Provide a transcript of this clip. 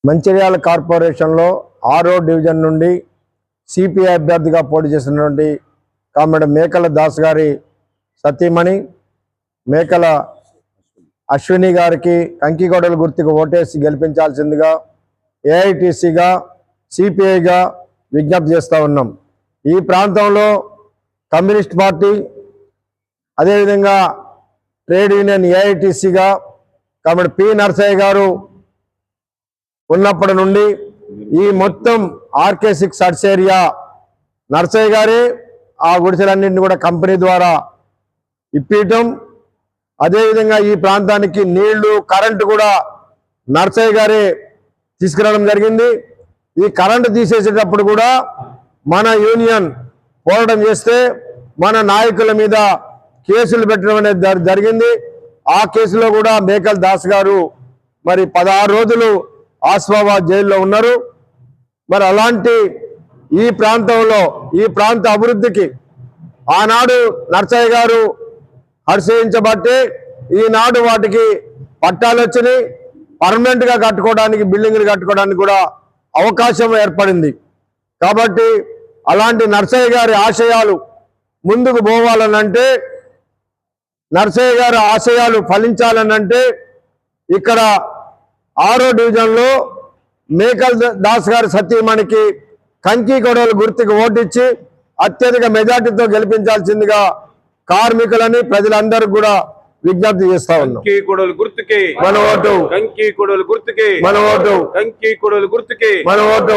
మంచిర్యాల కార్పొరేషన్లో 6వ డివిజన్ నుండి సిపిఐ అభ్యర్థిగా పోటీ చేసినటువంటి కామ్రేడ్ మేకల దాస్ గారి సతీమణి మేకల అశ్విని గారికి కంకిగొడల గుర్తుకు ఓటేసి గెలిపించాల్సిందిగా ఏఐటీసీగా సిపిఐగా విజ్ఞప్తి చేస్తూ ఉన్నాం. ఈ ప్రాంతంలో కమ్యూనిస్ట్ పార్టీ అదేవిధంగా ట్రేడ్ యూనియన్ ఏఐటీసీగా కామ్రేడ్ పి నరసయ్య గారు ఉన్నప్పటి నుండి ఈ మొత్తం RK6 సర్చ్ ఏరియా నరసయ్య గారే ఆ గుడిసెలన్నింటినీ కూడా కంపెనీ ద్వారా ఇప్పించడం, అదేవిధంగా ఈ ప్రాంతానికి నీళ్లు కరెంటు కూడా నరసయ్య గారే తీసుకురావడం జరిగింది. ఈ కరెంటు తీసేసేటప్పుడు కూడా మన యూనియన్ పోరాటం చేస్తే మన నాయకుల మీద కేసులు పెట్టడం అనేది జరిగింది. ఆ కేసులో కూడా మేకల్ దాస్ గారు మరి 16 రోజులు ఆస్వాబాద్ జైల్లో ఉన్నారు. మరి అలాంటి ఈ ప్రాంతంలో ఈ ప్రాంత అభివృద్ధికి ఆనాడు నరసయ్య గారు హర్షించబట్టి ఈనాడు వాటికి పట్టాలు వచ్చినాయి. పర్మనెంట్గా కట్టుకోవడానికి బిల్డింగ్లు కట్టుకోవడానికి కూడా అవకాశం ఏర్పడింది. కాబట్టి అలాంటి నరసయ్య గారి ఆశయాలు ముందుకు పోవాలనంటే, నరసయ్య గారి ఆశయాలు ఫలించాలనంటే ఇక్కడ 6వ డివిజన్లో మేకల్ దాస్ గారి సతీమణికి కంకిగొడల గుర్తుకు ఓటిచ్చి అత్యధిక మెజార్టీతో గెలిపించాల్సిందిగా కార్మికులని ప్రజలందరూ కూడా విజ్ఞప్తి చేస్తా ఉన్నాం. కంకిగొడల గుర్తుకి మన ఓటు, కంకిగొడల గుర్తుకి మన ఓటు, కంకిగొడల గుర్తుకి మన ఓటు.